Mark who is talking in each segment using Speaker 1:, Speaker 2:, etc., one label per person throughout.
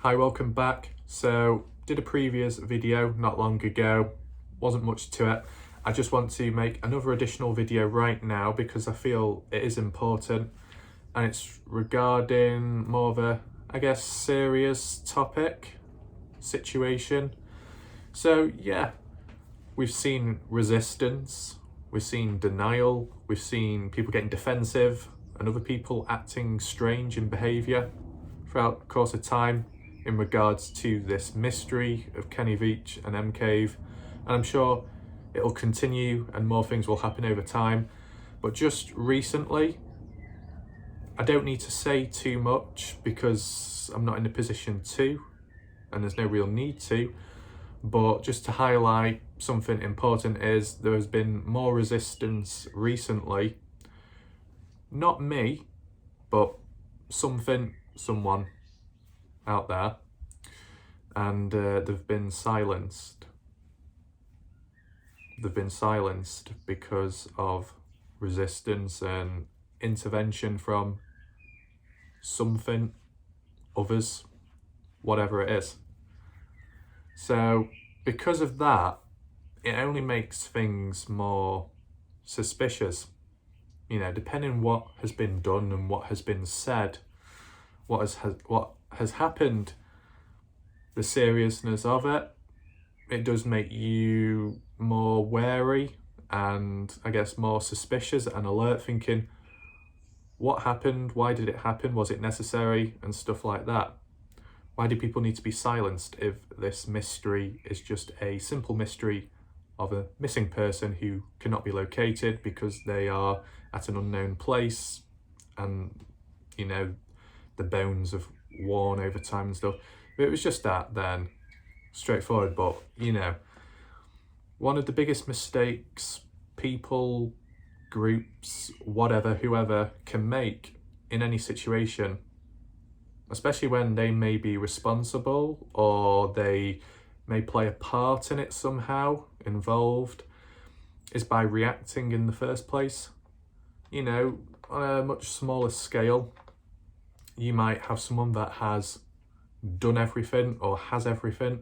Speaker 1: Hi, welcome back. So, did a previous video not long ago, wasn't much to it. I just want to make another additional video right now because I feel it is important, and it's regarding more of a, I guess, serious topic, situation. So yeah, we've seen resistance, we've seen denial, we've seen people getting defensive and other people acting strange in behaviour throughout the course of time in regards to this mystery of Kenny Veach and M Cave, and I'm sure it'll continue and more things will happen over time. But just recently, I don't need to say too much because I'm not in a position to, and there's no real need to, but just to highlight something important is there has been more resistance recently. Not me, but someone out there, and they've been silenced. They've been silenced because of resistance and intervention from something, others, whatever it is. So because of that, it only makes things more suspicious. You know, depending on what has been done and what has been said, what has happened, the seriousness of it, it does make you more wary and I guess more suspicious and alert, thinking, what happened? Why did it happen? Was it necessary? And stuff like that. Why do people need to be silenced if this mystery is just a simple mystery of a missing person who cannot be located because they are at an unknown place, and you know, the bones have worn over time and stuff? If it was just that, then straightforward. But you know, one of the biggest mistakes people, groups, whatever, whoever can make in any situation, especially when they may be responsible or they may play a part in it somehow, involved, is by reacting in the first place. You know, on a much smaller scale, you might have someone that has done everything or has everything,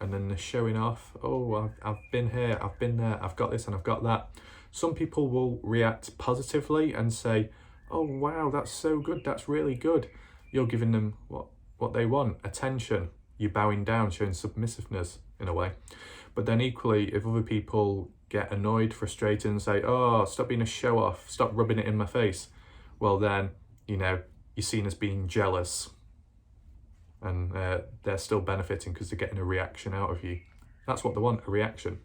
Speaker 1: and then they're showing off, oh, I've been here, I've been there, I've got this and I've got that. Some people will react positively and say, oh wow, that's so good, that's really good. You're giving them what they want, attention. You're bowing down, showing submissiveness in a way. But then equally, if other people get annoyed, frustrated and say, oh, stop being a show off, stop rubbing it in my face, well then, you know, you're seen as being jealous, and they're still benefiting because they're getting a reaction out of you. That's what they want, a reaction.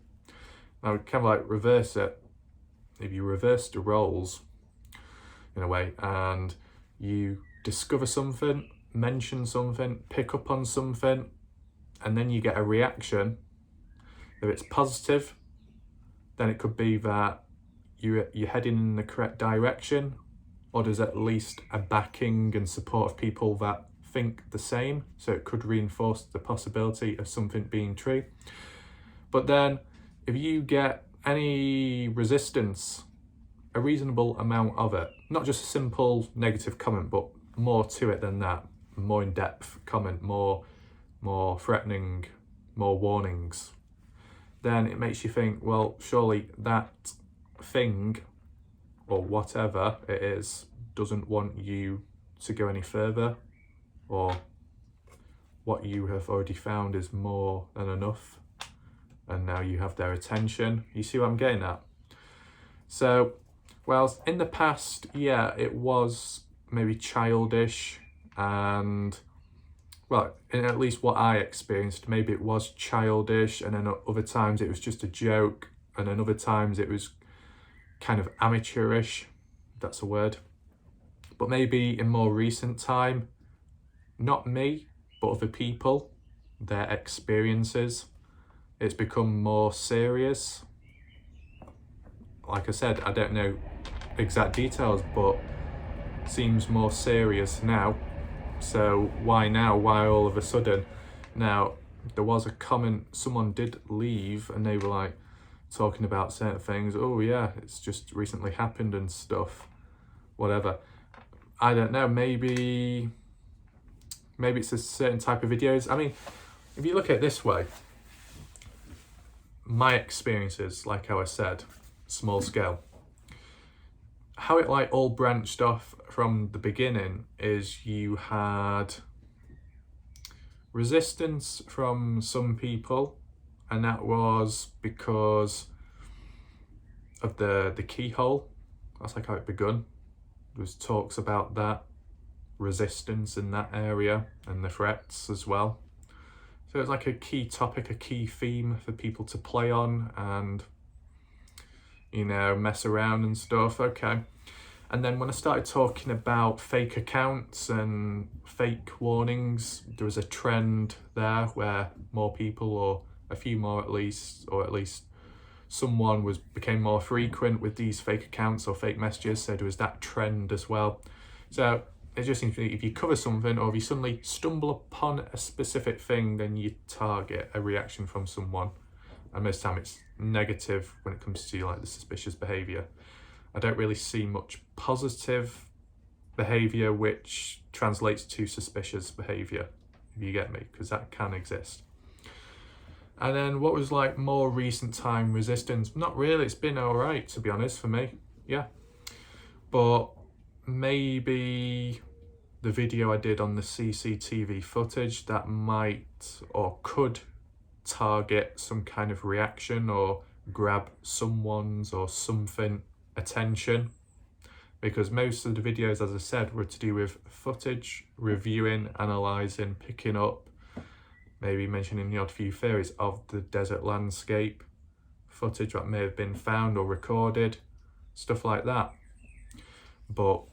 Speaker 1: Now, kind of like reverse it. If you reverse the roles in a way, and you discover something, mention something, pick up on something, and then you get a reaction, if it's positive, then it could be that you're heading in the correct direction, or there's at least a backing and support of people that think the same, so it could reinforce the possibility of something being true. But then if you get any resistance, a reasonable amount of it, not just a simple negative comment, but more to it than that, more in-depth comment, more threatening, more warnings, then it makes you think, well, surely that thing or whatever it is doesn't want you to go any further, or what you have already found is more than enough, and now you have their attention. You see what I'm getting at? So, well, in the past, yeah, it was maybe childish, and well, in at least what I experienced, maybe it was childish, and then other times it was just a joke, and then other times it was kind of amateurish, if that's a word. But maybe in more recent time, not me, but other people, their experiences, it's become more serious. Like I said, I don't know exact details, but seems more serious now. So why now? Why all of a sudden? Now, there was a comment, someone did leave and they were like talking about certain things. Oh yeah, it's just recently happened and stuff, whatever. I don't know, maybe Maybe it's a certain type of videos. I mean, if you look at it this way, my experiences, like how I said, small scale, how it like all branched off from the beginning is you had resistance from some people, and that was because of the keyhole. That's like how it begun. There was talks about that resistance in that area and the threats as well. So it's like a key topic, a key theme for people to play on and, you know, mess around and stuff. Okay. And then when I started talking about fake accounts and fake warnings, there was a trend there where more people, or a few more at least, or at least someone became more frequent with these fake accounts or fake messages. So there was that trend as well. So it just seems to me, if you cover something or if you suddenly stumble upon a specific thing, then you target a reaction from someone. And most of the time it's negative when it comes to like the suspicious behaviour. I don't really see much positive behaviour which translates to suspicious behaviour, if you get me, because that can exist. And then what was like more recent time resistance? Not really, it's been all right, to be honest, for me, yeah. But maybe the video I did on the CCTV footage, that might or could target some kind of reaction or grab someone's or something attention, because most of the videos, as I said, were to do with footage, reviewing, analysing, picking up, maybe mentioning the odd few theories of the desert landscape, footage that may have been found or recorded, stuff like that. But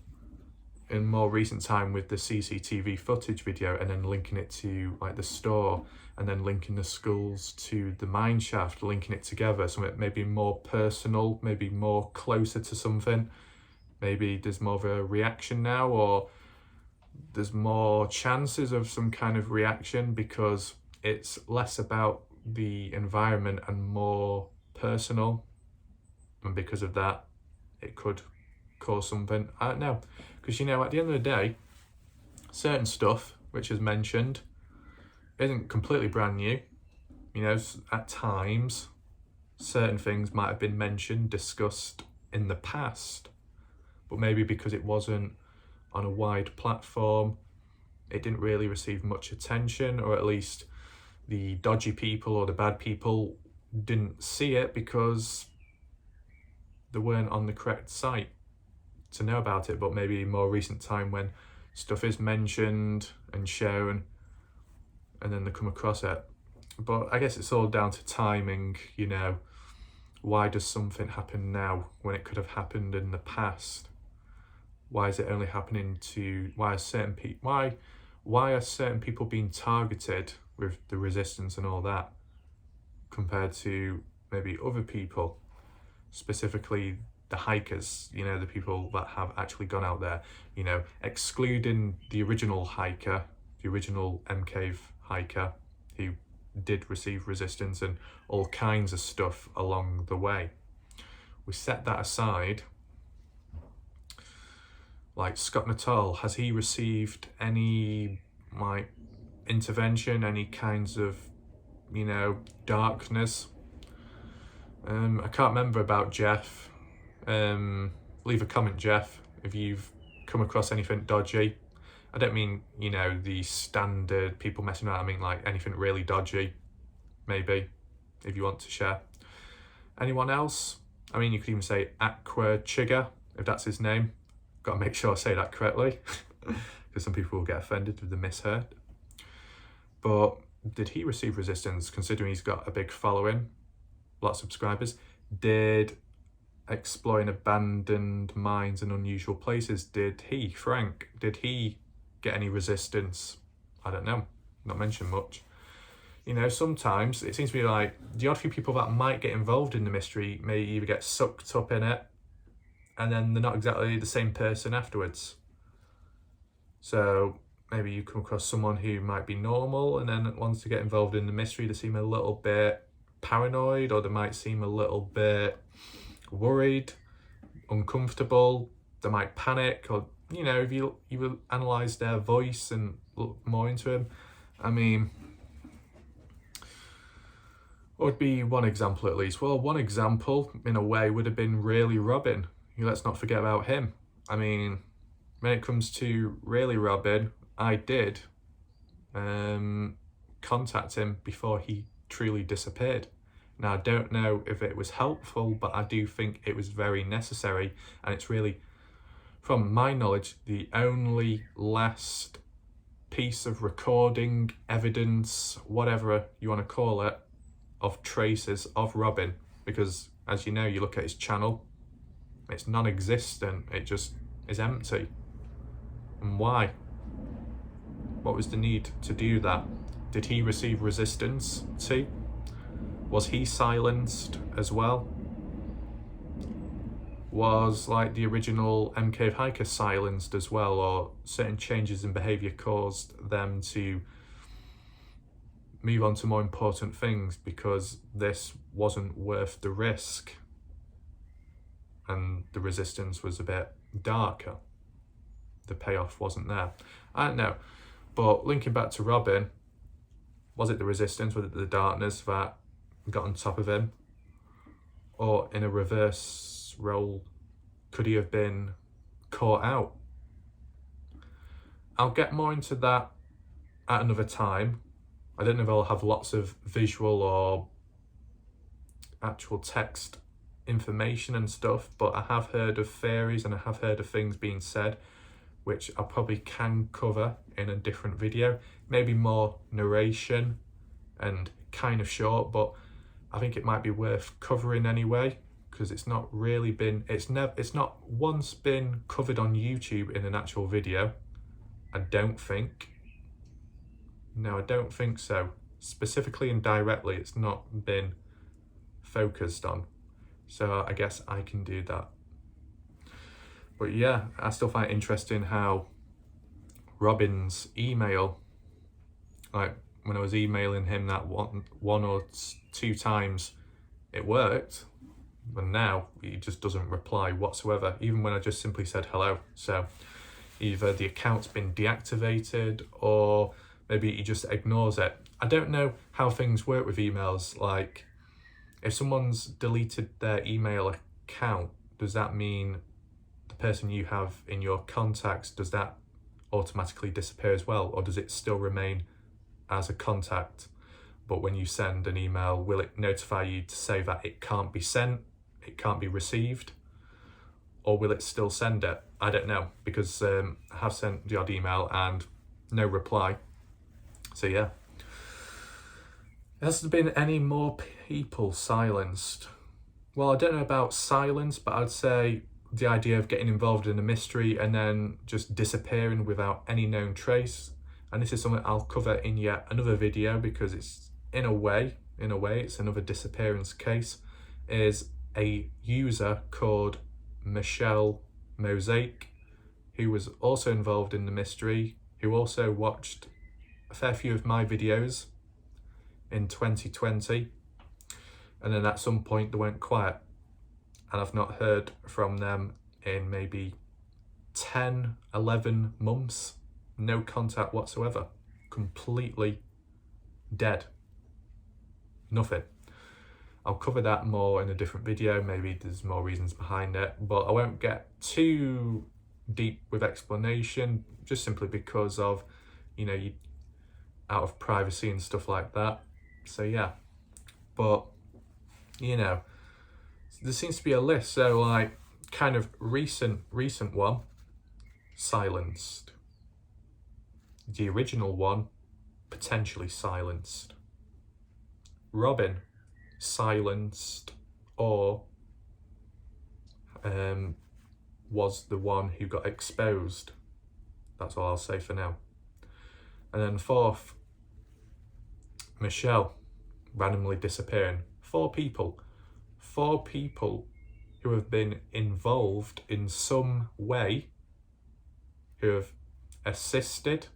Speaker 1: in more recent time with the CCTV footage video and then linking it to like the store and then linking the schools to the mine shaft, linking it together, something maybe more personal, maybe more closer to something. Maybe there's more of a reaction now, or there's more chances of some kind of reaction because it's less about the environment and more personal. And because of that, it could cause something. I don't know. Because, you know, at the end of the day, certain stuff which is mentioned isn't completely brand new. You know, at times, certain things might have been mentioned, discussed in the past, but maybe because it wasn't on a wide platform, it didn't really receive much attention, or at least the dodgy people or the bad people didn't see it because they weren't on the correct site to know about it. But maybe in more recent time when stuff is mentioned and shown and then they come across it. But I guess it's all down to timing, you know. Why does something happen now when it could have happened in the past? Why is it only happening to, why are certain people being targeted with the resistance and all that compared to maybe other people, specifically the hikers, you know, the people that have actually gone out there, you know, excluding the original hiker, the original M Cave hiker who did receive resistance and all kinds of stuff along the way. We set that aside. Like Scott Natal, has he received any like intervention, any kinds of, you know, darkness? I can't remember about Jeff. Leave a comment, Jeff, if you've come across anything dodgy. I don't mean, you know, the standard people messing around. I mean like anything really dodgy, maybe, if you want to share. Anyone else? I mean, you could even say Aqua Chigga, if that's his name. Got to make sure I say that correctly, because some people will get offended if they misheard. But did he receive resistance, considering he's got a big following, lots of subscribers? Did exploring abandoned mines and unusual places, did he, Frank, did he get any resistance? I don't know, not mentioned much. You know, sometimes it seems to be like the odd few people that might get involved in the mystery may either get sucked up in it and then they're not exactly the same person afterwards. So maybe you come across someone who might be normal and then wants to get involved in the mystery, they seem a little bit paranoid, or they might seem a little bit worried, uncomfortable, they might panic, or, you know, if you analyse their voice and look more into him. I mean, what would be one example at least? Well, one example, in a way, would have been really Robin. Let's not forget about him. I mean, when it comes to really Robin, I did contact him before he truly disappeared. Now, I don't know if it was helpful, but I do think it was very necessary, and it's really, from my knowledge, the only last piece of recording, evidence, whatever you want to call it, of traces of Robin. Because, as you know, you look at his channel, it's non-existent, it just is empty. And why? What was the need to do that? Did he receive resistance too? Was he silenced as well? Was, like, the original M Cave Hiker silenced as well, or certain changes in behaviour caused them to move on to more important things because this wasn't worth the risk and the resistance was a bit darker? The payoff wasn't there. I don't know. But linking back to Robin, was it the resistance, was it the darkness that got on top of him? Or in a reverse role, could he have been caught out? I'll get more into that at another time. I don't know if I'll have lots of visual or actual text information and stuff, but I have heard of theories and I have heard of things being said, which I probably can cover in a different video. Maybe more narration and kind of short, but I think it might be worth covering anyway, because it's not really been, it's not once been covered on YouTube in an actual video. I don't think. No, I don't think so. Specifically and directly, it's not been focused on. So I guess I can do that. But yeah, I still find it interesting how Robin's email, like when I was emailing him that one or two times, it worked. And now he just doesn't reply whatsoever, even when I just simply said hello. So either the account's been deactivated or maybe he just ignores it. I don't know how things work with emails. Like, if someone's deleted their email account, does that mean the person you have in your contacts, does that automatically disappear as well? Or does it still remain as a contact? But when you send an email, will it notify you to say that it can't be sent, it can't be received? Or will it still send it? I don't know, because I have sent the odd email and no reply. So yeah. Has there been any more people silenced? Well, I don't know about silence, but I'd say the idea of getting involved in a mystery and then just disappearing without any known trace. And this is something I'll cover in yet another video, because it's in a way, it's another disappearance case, is a user called Michelle Mosaic, who was also involved in the mystery, who also watched a fair few of my videos in 2020, and then at some point they went quiet, and I've not heard from them in maybe 10, 11 months. No contact whatsoever. Completely dead. Nothing. I'll cover that more in a different video. Maybe there's more reasons behind it, but I won't get too deep with explanation, just simply because of, you out of privacy and stuff like that. So yeah, but there seems to be a list. So like, kind of recent one, silenced. The original one, potentially silenced. Robin, silenced, or was the one who got exposed. That's all I'll say for now. And then fourth, Michelle, randomly disappearing. 4 people who have been involved in some way, who have assisted,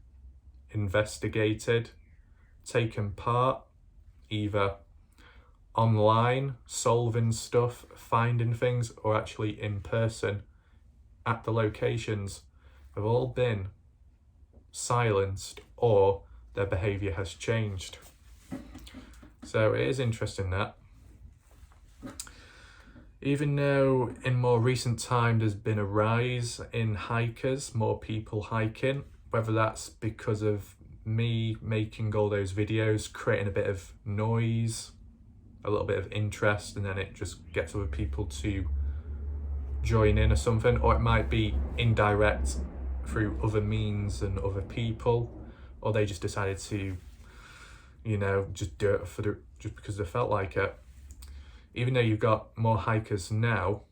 Speaker 1: investigated, taken part, either online, solving stuff, finding things, or actually in person at the locations, have all been silenced or their behaviour has changed. So it is interesting that, even though in more recent time there's been a rise in hikers, more people hiking, whether that's because of me making all those videos, creating a bit of noise, a little bit of interest, and then it just gets other people to join in or something, or it might be indirect through other means and other people, or they just decided to, you know, just do it just because they felt like it. Even though you've got more hikers now,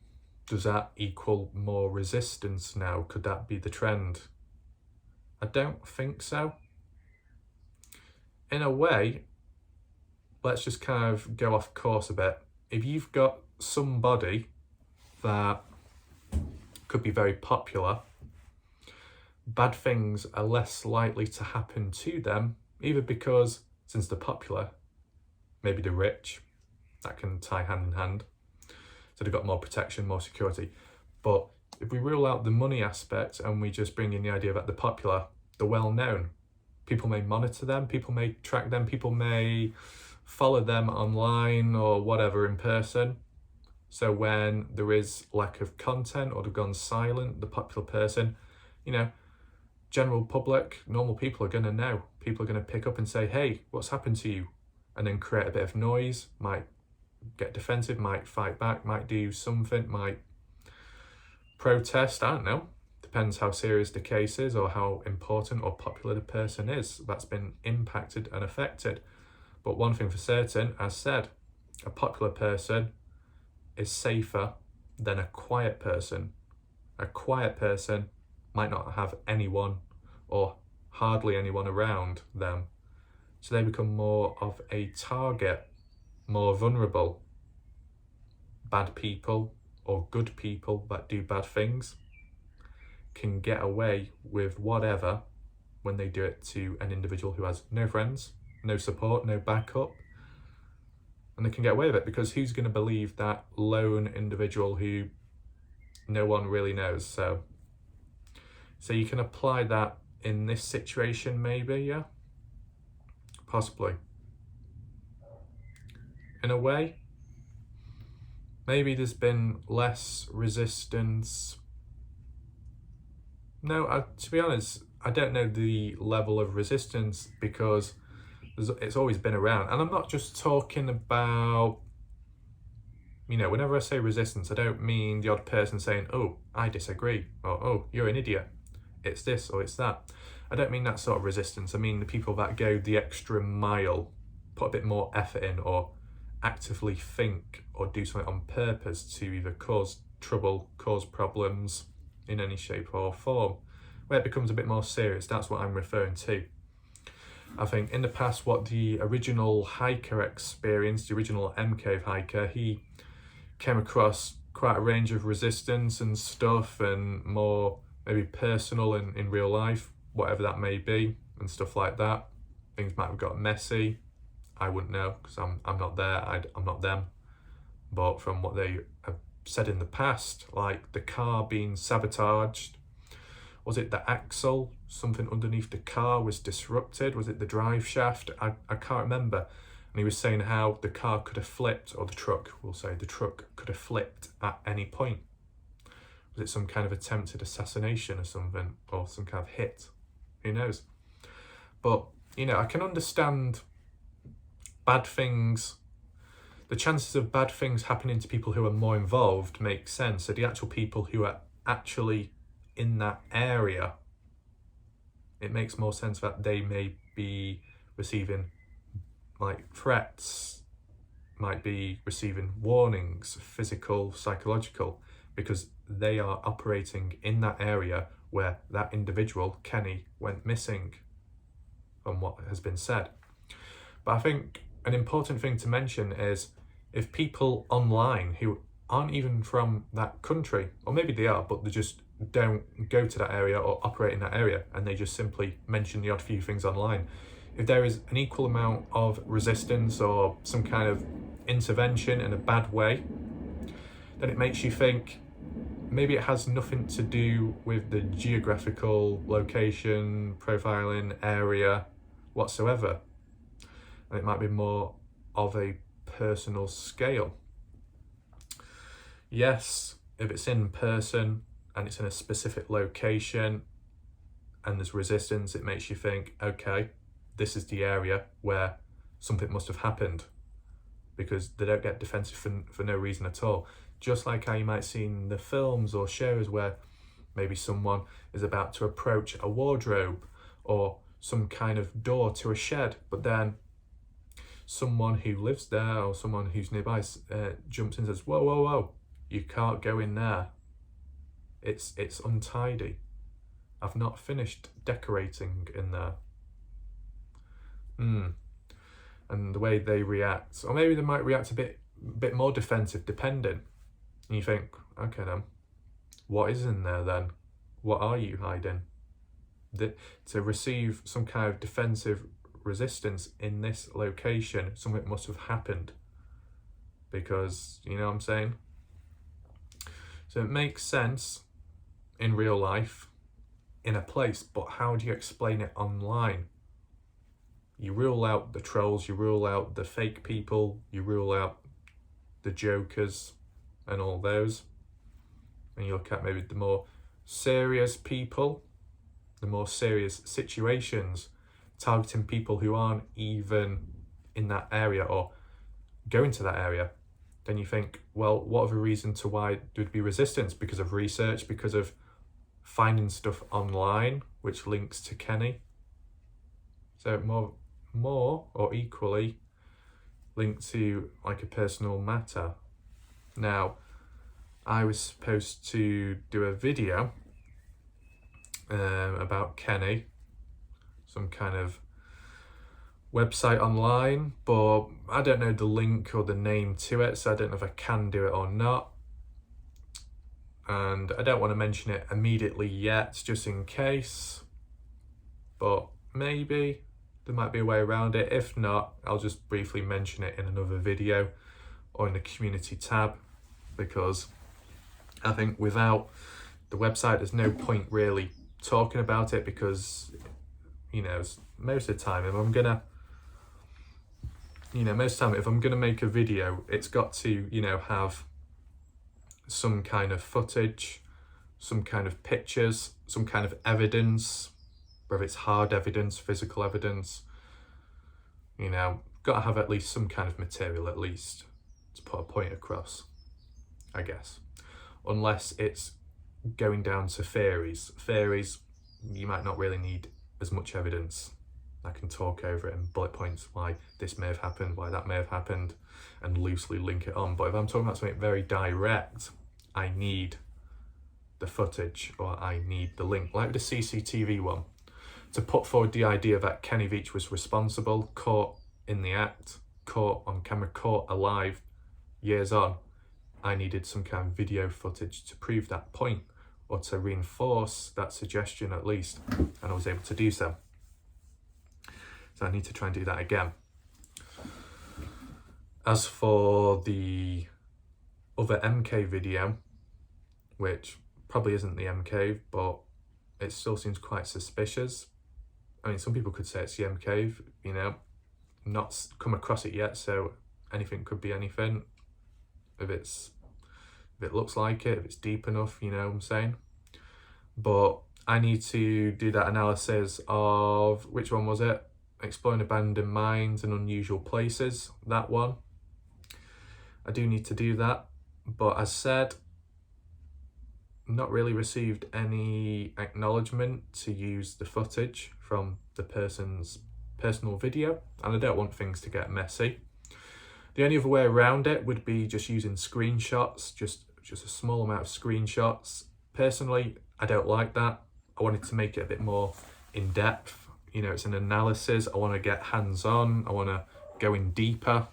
Speaker 1: does that equal more resistance now? Could that be the trend? I don't think so. In a way, let's just kind of go off course a bit. If you've got somebody that could be very popular, bad things are less likely to happen to them, either because, since they're popular, maybe they're rich, that can tie hand in hand, so they've got more protection, more security. But if we rule out the money aspect and we just bring in the idea that they're popular, they're well known, people may monitor them, people may track them, people may follow them online or whatever in person. So when there is lack of content or they've gone silent, the popular person, you know, general public, normal people are going to know. People are going to pick up and say, hey, what's happened to you? And then create a bit of noise, might get defensive, might fight back, might do something, might protest, I don't know. Depends how serious the case is or how important or popular the person is that's been impacted and affected. But one thing for certain, as said, a popular person is safer than a quiet person. A quiet person might not have anyone or hardly anyone around them. So they become more of a target, more vulnerable. Bad people or good people that do bad things can get away with whatever when they do it to an individual who has no friends, no support, no backup. And they can get away with it because who's going to believe that lone individual who no one really knows? So you can apply that in this situation maybe, yeah? Possibly. In a way, maybe there's been less resistance. No, to be honest, I don't know the level of resistance because it's always been around. And I'm not just talking about, you know, whenever I say resistance, I don't mean the odd person saying, oh, I disagree, or oh, you're an idiot, it's this or it's that. I don't mean that sort of resistance. I mean the people that go the extra mile, put a bit more effort in, or actively think or do something on purpose to either cause trouble, cause problems in any shape or form, where it becomes a bit more serious. That's what I'm referring to. I think in the past, what the original hiker experienced, the original M Cave hiker, he came across quite a range of resistance and stuff, and more maybe personal in real life, whatever that may be, and stuff like that. Things might have got messy. I wouldn't know because I'm not there. I'm not them. But from what they have said in the past, like the car being sabotaged, was it the axle? Something underneath the car was disrupted? Was it the drive shaft? I can't remember. And he was saying how the car could have flipped, or the truck, we'll say, the truck could have flipped at any point. Was it some kind of attempted assassination or something, or some kind of hit? Who knows? But, you know, I can understand bad things. The chances of bad things happening to people who are more involved make sense. So the actual people who are actually in that area, it makes more sense that they may be receiving like threats, might be receiving warnings, physical, psychological, because they are operating in that area where that individual, Kenny, went missing, from what has been said. But I think an important thing to mention is if people online who aren't even from that country, or maybe they are, but they just don't go to that area or operate in that area, and they just simply mention the odd few things online, if there is an equal amount of resistance or some kind of intervention in a bad way, then it makes you think, maybe it has nothing to do with the geographical location, profiling, area whatsoever. And it might be more of a personal scale. Yes, if it's in person and it's in a specific location and there's resistance, it makes you think, okay, this is the area where something must have happened, because they don't get defensive for no reason at all. Just like how you might see in the films or shows where maybe someone is about to approach a wardrobe or some kind of door to a shed, but then someone who lives there or someone who's nearby jumps in and says, whoa, whoa, whoa, you can't go in there. It's untidy. I've not finished decorating in there. And the way they react, or maybe they might react a bit more defensive, depending. And you think, okay then, what is in there then? What are you hiding? To receive some kind of defensive resistance in this location, something must have happened. Because, you know what I'm saying? So it makes sense in real life, in a place, but how do you explain it online? You rule out the trolls, you rule out the fake people, you rule out the jokers and all those. And you look at maybe the more serious people, the more serious situations, targeting people who aren't even in that area or going to that area. Then you think, well, what other reason to why there would be resistance? Because of research, because of finding stuff online which links to Kenny. So more or equally linked to like a personal matter. Now, I was supposed to do a video about Kenny, some kind of website online, but I don't know the link or the name to it, so I don't know if I can do it or not. And I don't want to mention it immediately yet, just in case, but maybe there might be a way around it. If not, I'll just briefly mention it in another video or in the community tab, because I think without the website there's no point really talking about it, because, you know, most of the time if I'm gonna make a video, it's got to, you know, have some kind of footage, some kind of pictures, some kind of evidence, whether it's hard evidence, physical evidence, you know, got to have at least some kind of material at least to put a point across, I guess. Unless it's going down to theories. Theories, you might not really need as much evidence. I can talk over it in bullet points, why this may have happened, why that may have happened, and loosely link it on. But if I'm talking about something very direct, I need the footage, or I need the link, like the CCTV one, to put forward the idea that Kenny Veach was responsible, caught in the act, caught on camera, caught alive years on. I needed some kind of video footage to prove that point, or to reinforce that suggestion at least, and I was able to do so. So I need to try and do that again. As for the other M Cave video, which probably isn't the M Cave, but it still seems quite suspicious. I mean, some people could say it's the M Cave, you know, not come across it yet, so anything could be anything. If it looks like it, if it's deep enough, you know what I'm saying? But I need to do that analysis of, which one was it? Exploring abandoned mines and unusual places, that one. I do need to do that, but as said, not really received any acknowledgement to use the footage from the person's personal video, and I don't want things to get messy. The only other way around it would be just using screenshots, just a small amount of screenshots. Personally, I don't like that. I wanted to make it a bit more in depth. You know, it's an analysis. I want to get hands-on. I want to go in deeper.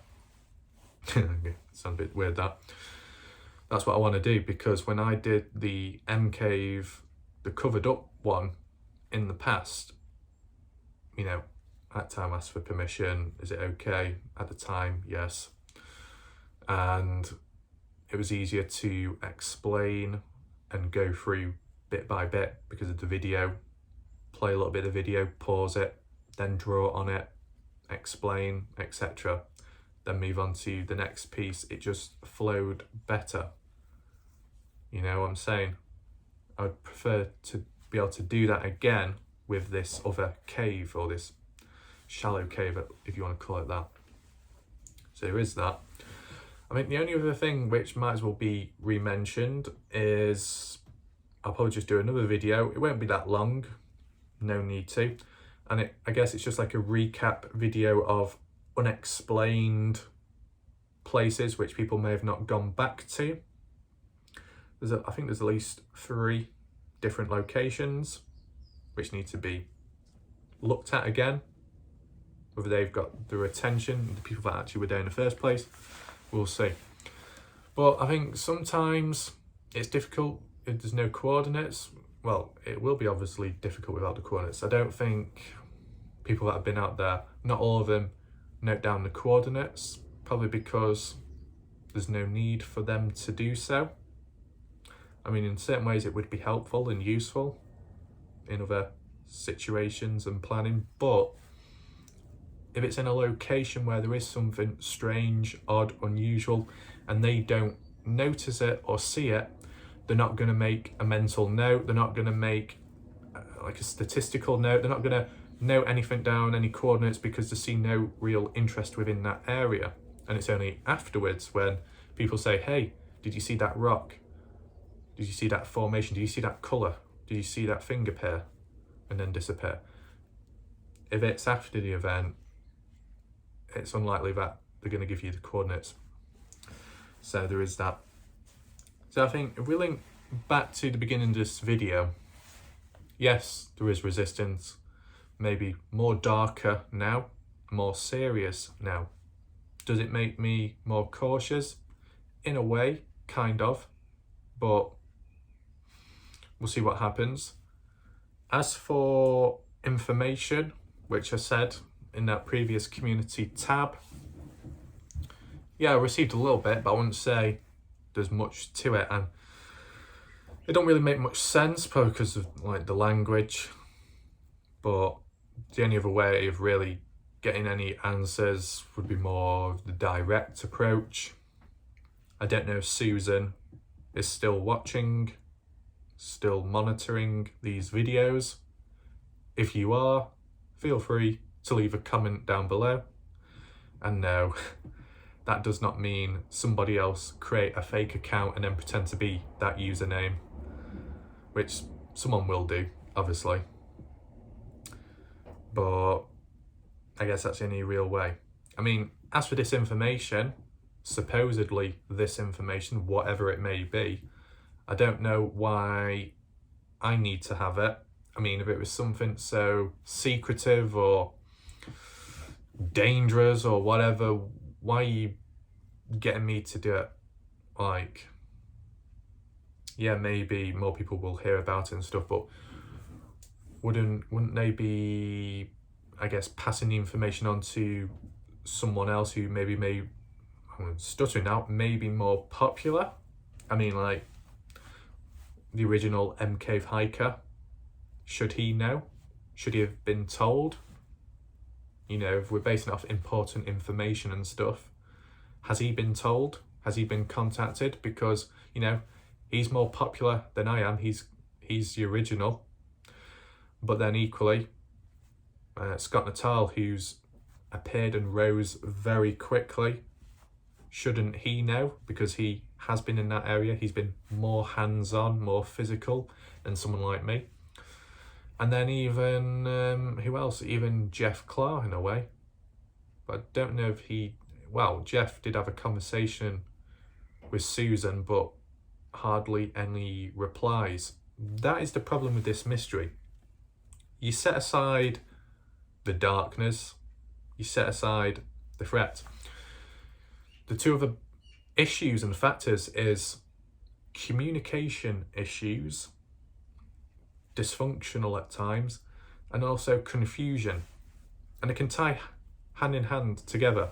Speaker 1: Sounds a bit weird, that. That's what I want to do, because when I did the M Cave, the covered up one in the past, you know, at the time I asked for permission. Is it okay? At the time, yes. And it was easier to explain and go through bit by bit because of the video, play a little bit of the video, pause it, then draw on it, explain, etc. Then move on to the next piece. It just flowed better. You know what I'm saying? I'd prefer to be able to do that again with this other cave, or this shallow cave, if you want to call it that. So there is that. I think the only other thing which might as well be re-mentioned is I'll probably just do another video. It won't be that long, no need to. And I guess it's just like a recap video of unexplained places which people may have not gone back to. I think there's at least 3 different locations which need to be looked at again. Whether they've got the attention, the people that actually were there in the first place, we'll see. But I think sometimes it's difficult if there's no coordinates. Well, it will be obviously difficult without the coordinates. I don't think people that have been out there, not all of them note down the coordinates, probably because there's no need for them to do so. I mean, in certain ways it would be helpful and useful in other situations and planning, but if it's in a location where there is something strange, odd, unusual, and they don't notice it or see it, they're not going to make a mental note, they're not going to make like a statistical note, they're not going to note anything down, any coordinates, because they see no real interest within that area. And it's only afterwards when people say, hey, did you see that rock? Did you see that formation? Did you see that colour? Did you see that finger pair? And then disappear. If it's after the event, it's unlikely that they're going to give you the coordinates. So there is that. So I think if we link back to the beginning of this video, yes, there is resistance, maybe more darker now, more serious now. Does it make me more cautious? In a way, kind of, but we'll see what happens. As for information, which I said in that previous community tab, yeah, I received a little bit, but I wouldn't say there's much to it, and it don't really make much sense probably because of like the language. But the only other way of really getting any answers would be more the direct approach. I don't know if Susan is still watching, still monitoring these videos. If you are, feel free to leave a comment down below. And no, that does not mean somebody else create a fake account and then pretend to be that username, which someone will do, obviously. But I guess that's the only real way. I mean, as for this information, supposedly this information, whatever it may be, I don't know why I need to have it. I mean, if it was something so secretive or dangerous or whatever, why are you getting me to do it? Like, yeah, maybe more people will hear about it and stuff, but wouldn't they be, I guess, passing the information on to someone else who I'm stuttering out, maybe more popular? I mean, like the original M Cave hiker, should he know? Should he have been told? You know, if we're basing it off important information and stuff, has he been told? Has he been contacted? Because, you know, he's more popular than I am. He's the original. But then equally, Scott Natal, who's appeared and rose very quickly, shouldn't he know? Because he has been in that area. He's been more hands-on, more physical than someone like me. And then even, who else? Even Jeff Clark in a way. But I don't know if Jeff did have a conversation with Susan, but hardly any replies. That is the problem with this mystery. You set aside the darkness, you set aside the threat. The two other issues and factors is communication issues, dysfunctional at times, and also confusion. And it can tie hand in hand together.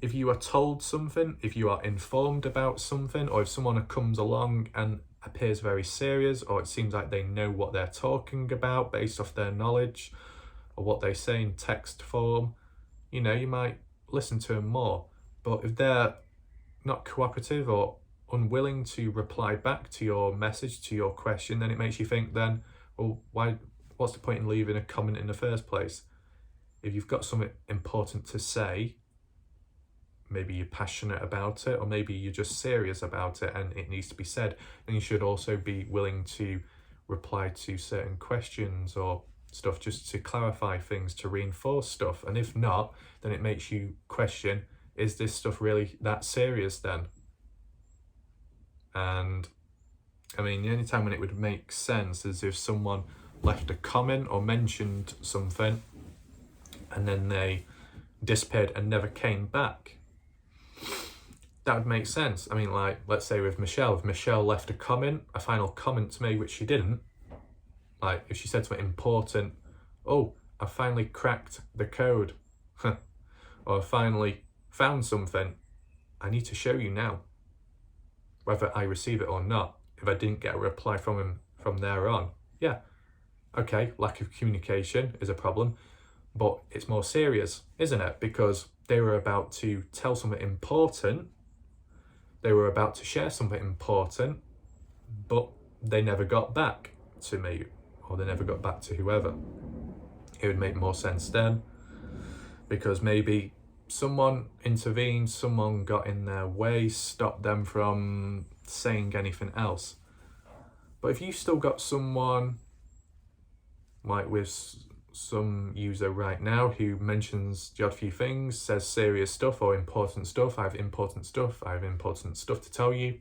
Speaker 1: If you are told something, if you are informed about something, or if someone comes along and appears very serious, or it seems like they know what they're talking about based off their knowledge or what they say in text form, you know, you might listen to them more. But if they're not cooperative or unwilling to reply back to your message, to your question, then it makes you think then, well, what's the point in leaving a comment in the first place? If you've got something important to say, maybe you're passionate about it, or maybe you're just serious about it and it needs to be said, then you should also be willing to reply to certain questions or stuff just to clarify things, to reinforce stuff. And if not, then it makes you question, is this stuff really that serious then? And I mean, the only time when it would make sense is if someone left a comment or mentioned something and then they disappeared and never came back. That would make sense. I mean, like, let's say with Michelle, if Michelle left a final comment to me, which she didn't, like if she said something important, oh, I finally cracked the code, or I finally found something, I need to show you now, whether I receive it or not. If I didn't get a reply from him from there on, yeah, okay, lack of communication is a problem, but it's more serious, isn't it? Because they were about to tell something important, they were about to share something important, but they never got back to me, or they never got back to whoever. It would make more sense then, because maybe someone intervened, someone got in their way, stopped them from saying anything else. But if you still got someone, like with some user right now who mentions the odd few things, says serious stuff or important stuff, I have important stuff to tell you,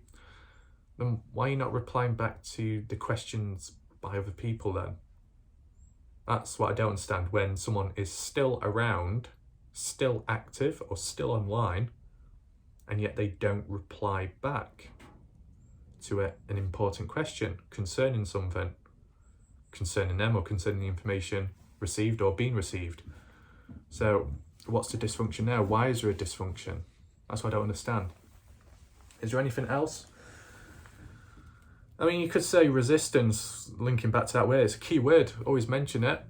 Speaker 1: then why are you not replying back to the questions by other people then? That's what I don't understand. When someone is still around, still active or still online, and yet they don't reply back to an important question concerning something, concerning them or concerning the information received or being received. So what's the dysfunction now? Why is there a dysfunction? That's what I don't understand. Is there anything else? I mean, you could say resistance, linking back to that word, it's a key word, always mention it,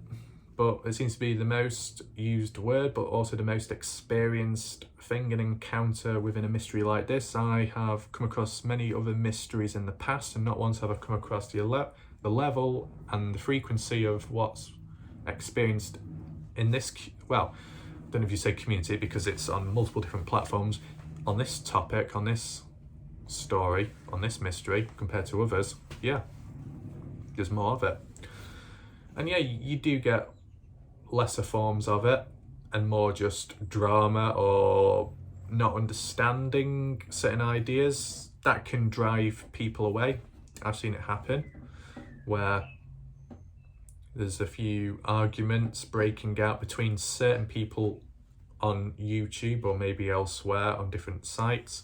Speaker 1: but it seems to be the most used word, but also the most experienced thing and encounter within a mystery like this. I have come across many other mysteries in the past, and not once have I come across the level and the frequency of what's experienced in this, well, I don't know if you say community because it's on multiple different platforms, on this topic, on this story, on this mystery compared to others. Yeah, there's more of it. And yeah, you do get lesser forms of it and more just drama or not understanding certain ideas that can drive people away. I've seen it happen where there's a few arguments breaking out between certain people on YouTube or maybe elsewhere on different sites,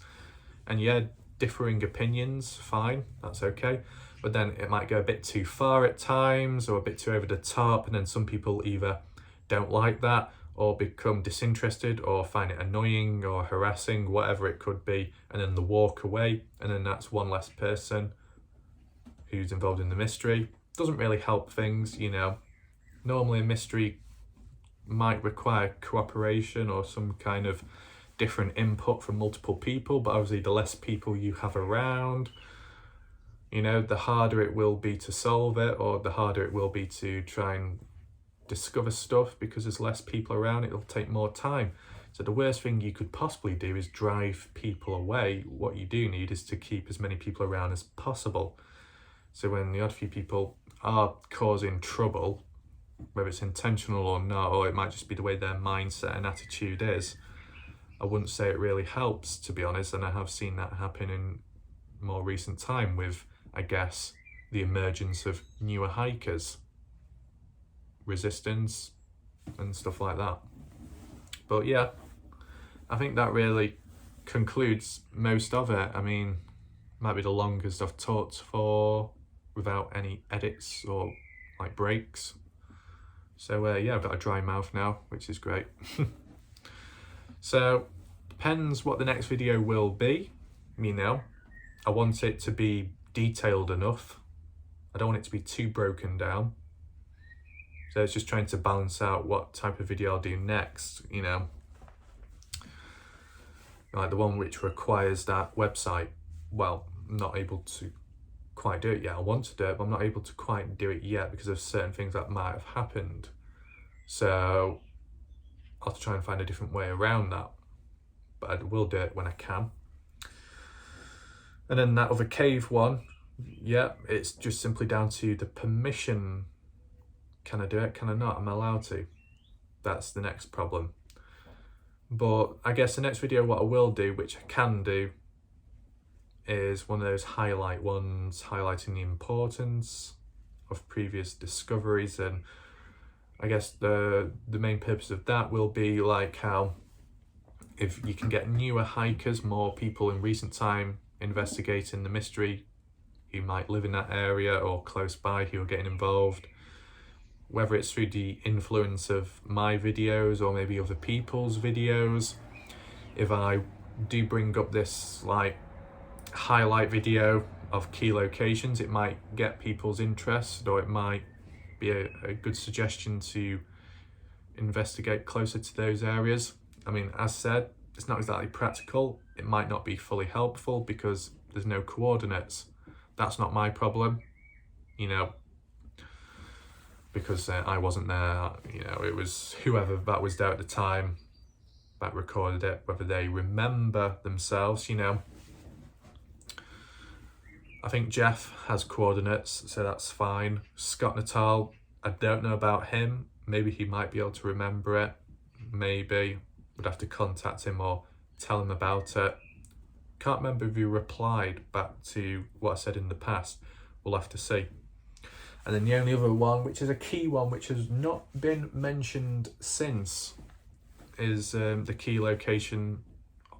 Speaker 1: and yeah, differing opinions, fine, that's okay, but then it might go a bit too far at times or a bit too over the top, and then some people either don't like that or become disinterested or find it annoying or harassing, whatever it could be, and then they walk away, and then that's one less person who's involved in the mystery. Doesn't really help things, you know. Normally a mystery might require cooperation or some kind of different input from multiple people, but obviously the less people you have around, you know, the harder it will be to solve it, or the harder it will be to try and discover stuff, because there's less people around, it'll take more time. So the worst thing you could possibly do is drive people away. What you do need is to keep as many people around as possible. So when the odd few people are causing trouble, whether it's intentional or not, or it might just be the way their mindset and attitude is, I wouldn't say it really helps, to be honest, and I have seen that happen in more recent time with, I guess, the emergence of newer hikers, resistance and stuff like that. But yeah, I think that really concludes most of it. I mean, might be the longest I've talked for without any edits or like breaks. So yeah, I've got a dry mouth now, which is great. So depends what the next video will be. You know, I want it to be detailed enough. I don't want it to be too broken down. So it's just trying to balance out what type of video I'll do next, you know. Like the one which requires that website. Well, I'm not able to quite do it yet. I want to do it, but I'm not able to quite do it yet because of certain things that might have happened. So I'll have to try and find a different way around that. But I will do it when I can. And then that other cave one, yeah, it's just simply down to the permission. Can I do it? Can I not? Am I allowed to? That's the next problem. But I guess the next video, what I will do, which I can do, is one of those highlight ones, highlighting the importance of previous discoveries. And I guess the main purpose of that will be like how if you can get newer hikers, more people in recent time investigating the mystery who might live in that area or close by who are getting involved, whether it's through the influence of my videos or maybe other people's videos. If I do bring up this like highlight video of key locations, it might get people's interest, or it might be a good suggestion to investigate closer to those areas. I mean, as said, it's not exactly practical. It might not be fully helpful because there's no coordinates. That's not my problem, you know, because I wasn't there, you know, it was whoever that was there at the time that recorded it, whether they remember themselves, you know. I think Jeff has coordinates, so that's fine. Scott Natal, I don't know about him. Maybe he might be able to remember it. Maybe. Would have to contact him or tell him about it. Can't remember if he replied back to what I said in the past. We'll have to see. And then the only other one, which is a key one, which has not been mentioned since, is the key location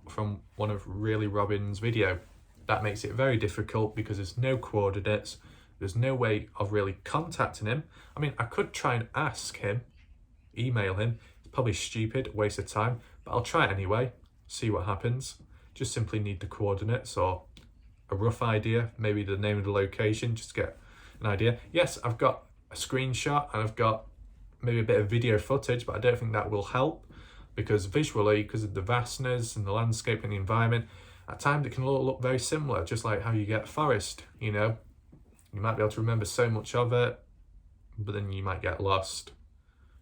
Speaker 1: from one of Really Robin's video. That makes it very difficult because there's no coordinates. There's no way of really contacting him. I mean, I could try and ask him, email him. It's probably stupid, waste of time, but I'll try it anyway, see what happens. Just simply need the coordinates or a rough idea, maybe the name of the location, just to get an idea. Yes, I've got a screenshot and I've got maybe a bit of video footage, but I don't think that will help because visually, because of the vastness and the landscape and the environment, at times it can all look very similar, just like how you get forest, you know. You might be able to remember so much of it, but then you might get lost.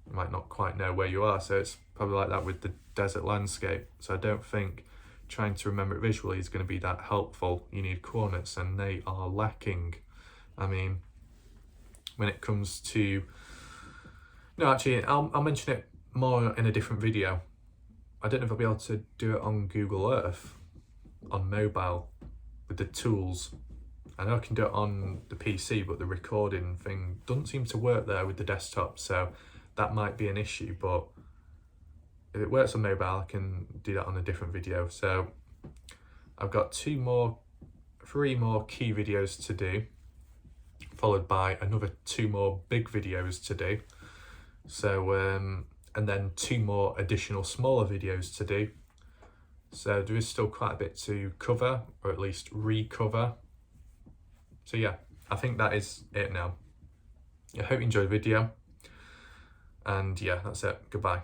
Speaker 1: You might not quite know where you are, so it's probably like that with the desert landscape. So I don't think trying to remember it visually is going to be that helpful. You need coordinates and they are lacking. I mean, when it comes to... No, actually, I'll mention it more in a different video. I don't know if I'll be able to do it on Google Earth, on mobile, with the tools. I know I can do it on the PC, but the recording thing doesn't seem to work there with the desktop, so that might be an issue, but if it works on mobile, I can do that on a different video. So I've got three more key videos to do, followed by another 2 more big videos to do. So, and then 2 more additional smaller videos to do. So there is still quite a bit to cover, or at least recover. So yeah, I think that is it now. I hope you enjoyed the video. And yeah, that's it. Goodbye.